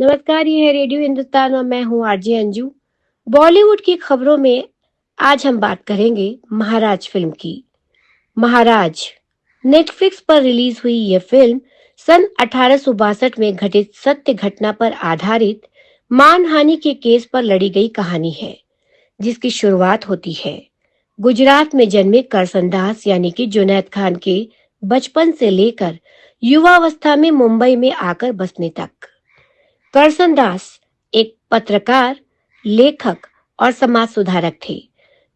नमस्कार, ये है रेडियो हिंदुस्तान और मैं हूँ आरजे अंजू। बॉलीवुड की खबरों में आज हम बात करेंगे महाराज फिल्म की। महाराज नेटफ्लिक्स पर रिलीज हुई यह फिल्म सन 1862 में घटित सत्य घटना पर आधारित मानहानि के केस पर लड़ी गई कहानी है, जिसकी शुरुआत होती है गुजरात में जन्मे करसनदास यानी कि जुनैद खान के बचपन से लेकर युवावस्था में मुंबई में आकर बसने तक। करसनदास एक पत्रकार, लेखक और समाज सुधारक थे,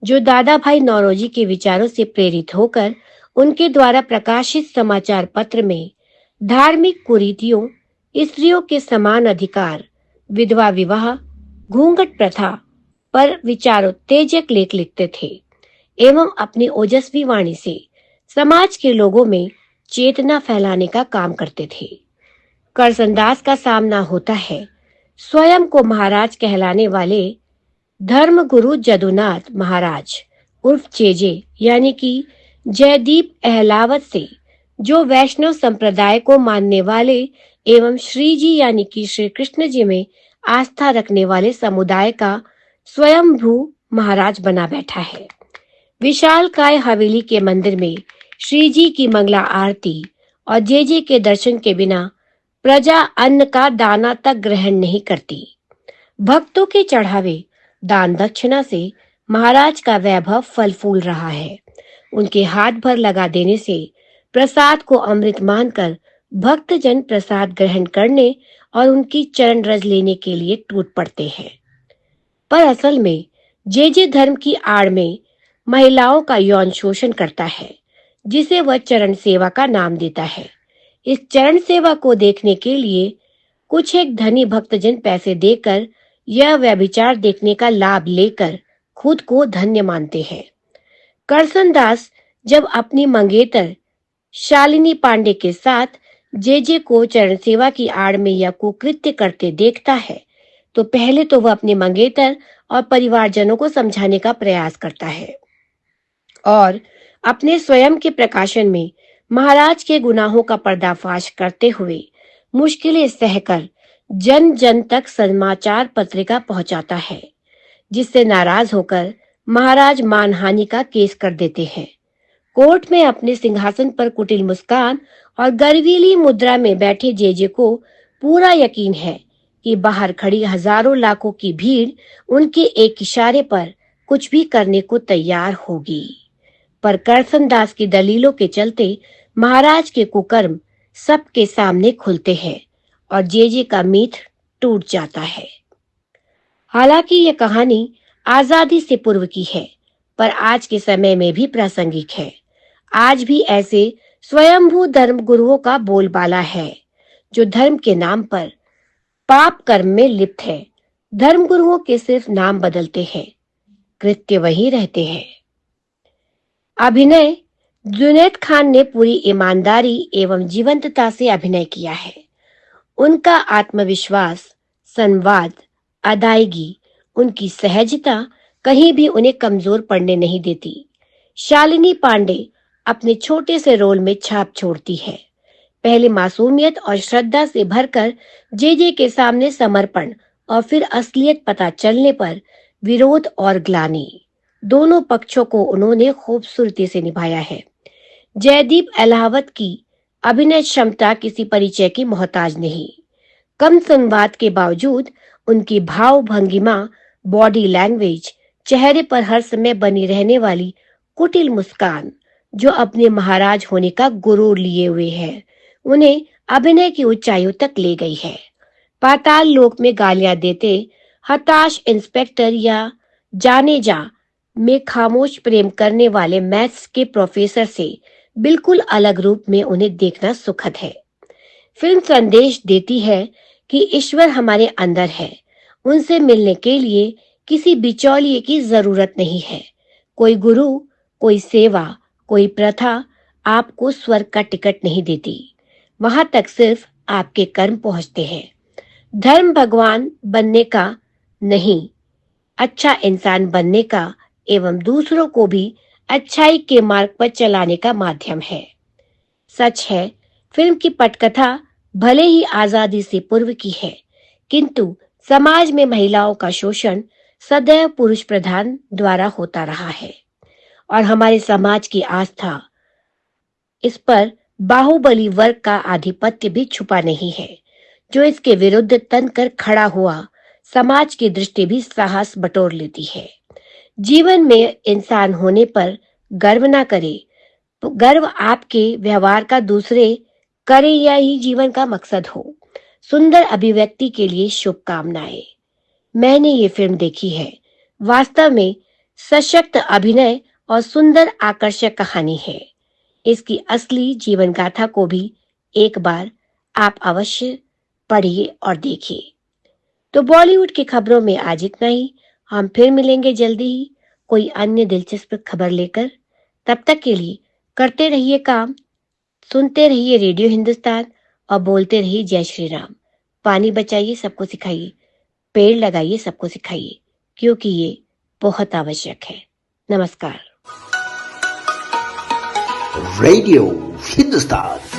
जो दादा भाई नौरोजी के विचारों से प्रेरित होकर उनके द्वारा प्रकाशित समाचार पत्र में धार्मिक कुरीतियों, स्त्रियों के समान अधिकार, विधवा विवाह, घूंघट प्रथा पर विचारोत्तेजक लेख लिखते थे एवं अपनी ओजस्वी वाणी से समाज के लोगों में चेतना फैलाने का काम करते थे। करसनदास का सामना होता है स्वयं को महाराज कहलाने वाले धर्मगुरु जदुनाथ महाराज उर्फ जेजे यानी कि जयदीप अहलावत से, जो वैष्णव संप्रदाय को मानने वाले एवं श्री जी यानी कि श्री कृष्ण जी में आस्था रखने वाले समुदाय का स्वयंभू महाराज बना बैठा है। विशालकाय हवेली के मंदिर में श्री जी की मंगला आरती और जेजे के दर्शन के बिना प्रजा अन्न का दाना तक ग्रहण नहीं करती। भक्तों के चढ़ावे दान दक्षिणा से महाराज का वैभव फल फूल रहा है। उनके हाथ भर लगा देने से प्रसाद को अमृत मानकर भक्तजन प्रसाद ग्रहण करने और उनकी चरण रज लेने के लिए टूट पड़ते हैं। पर असल में जे धर्म की आड़ में महिलाओं का यौन शोषण करता है, जिसे वह चरण सेवा का नाम देता है। इस चरण सेवा को देखने के लिए कुछ एक धनी भक्तजन पैसे देकर यह व्यभिचार देखने का लाभ लेकर खुद को धन्य मानते हैं। करसनदास जब अपनी मंगेतर शालिनी पांडे के साथ जे को चरण सेवा की आड़ में यह कुकृत्य करते देखता है, तो पहले तो वह अपने मंगेतर और परिवारजनों को समझाने का प्रयास करता है और अपने स्वयं के प्रकाशन में महाराज के गुनाहों का पर्दाफाश करते हुए मुश्किलें सहकर जन जन तक समाचार पत्रिका पहुंचाता है, जिससे नाराज होकर महाराज मानहानि का केस कर देते हैं। कोर्ट में अपने सिंहासन पर कुटिल मुस्कान और गर्वीली मुद्रा में बैठे जे को पूरा यकीन है कि बाहर खड़ी हजारों लाखों की भीड़ उनके एक इशारे पर कुछ भी करने को तैयार होगी। पर करसनदास की दलीलों के चलते महाराज के कुकर्म सबके सामने खुलते हैं और जे का मीठ टूट जाता है। हालांकि यह कहानी आजादी से पूर्व की है, पर आज के समय में भी प्रासंगिक है। आज भी ऐसे स्वयंभू धर्म गुरुओं का बोलबाला है, जो धर्म के नाम पर पाप कर्म में लिप्त है। धर्म गुरुओं के सिर्फ नाम बदलते हैं, कृत्य वही रहते हैं। अभिनय जुनैद खान ने पूरी ईमानदारी एवं जीवंतता से अभिनय किया है। उनका आत्मविश्वास, संवाद, अदायगी, उनकी सहजता कहीं भी उन्हें कमजोर पड़ने नहीं देती। शालिनी पांडे अपने छोटे से रोल में छाप छोड़ती है। पहले मासूमियत और श्रद्धा से भरकर जे के सामने समर्पण और फिर असलियत पता चलने पर विरोध और ग्लानि, दोनों पक्षों को उन्होंने खूबसूरती से निभाया है। जयदीप अहलावत की अभिनय क्षमता किसी परिचय की मोहताज नहीं। कम संवाद के बावजूद उनकी भाव भंगिमा, बॉडी लैंग्वेज, चेहरे पर हर समय बनी रहने वाली कुटिल मुस्कान, जो अपने महाराज होने का गुरूर लिए हुए है, उन्हें अभिनय की ऊंचाइयों तक ले गई है। पाताल लोक में गालियां देते हताश इंस्पेक्टर या जाने जा में खामोश प्रेम करने वाले मैथ्स के प्रोफेसर से बिल्कुल अलग रूप में उन्हें देखना सुखद है। फिल्म संदेश देती है कि ईश्वर हमारे अंदर है। उनसे मिलने के लिए किसी बिचौलिए की जरूरत नहीं है। कोई गुरु, कोई सेवा, कोई प्रथा आपको स्वर्ग का टिकट नहीं देती। वहां तक सिर्फ आपके कर्म पहुंचते हैं। धर्म भगवान बनने का नहीं, अच्छा इंसान बनने का एवं दूसरों को भी अच्छाई के मार्ग पर चलाने का माध्यम है। सच है, फिल्म की पटकथा भले ही आजादी से पूर्व की है, किंतु समाज में महिलाओं का शोषण सदैव पुरुष प्रधान द्वारा होता रहा है और हमारे समाज की आस्था इस पर बाहुबली वर्ग का आधिपत्य भी छुपा नहीं है, जो इसके विरुद्ध तन कर खड़ा हुआ समाज की दृष्टि भी साहस बटोर लेती है। जीवन में इंसान होने पर गर्व ना करे तो गर्व आपके व्यवहार का दूसरे करे या ही जीवन का मकसद हो। सुंदर अभिव्यक्ति के लिए शुभकामनाएं। मैंने ये फिल्म देखी है। वास्तव में सशक्त अभिनय और सुंदर आकर्षक कहानी है। इसकी असली जीवन गाथा को भी एक बार आप अवश्य पढ़िए और देखिए। तो बॉलीवुड की खबरों में आज इतना ही। हम फिर मिलेंगे जल्दी ही कोई अन्य दिलचस्प खबर लेकर। तब तक के लिए करते रहिए काम, सुनते रहिए रेडियो हिंदुस्तान और बोलते रहिए जय श्री राम। पानी बचाइए, सबको सिखाइए, पेड़ लगाइए, सबको सिखाइए, क्योंकि ये बहुत आवश्यक है। नमस्कार। रेडियो हिंदुस्तान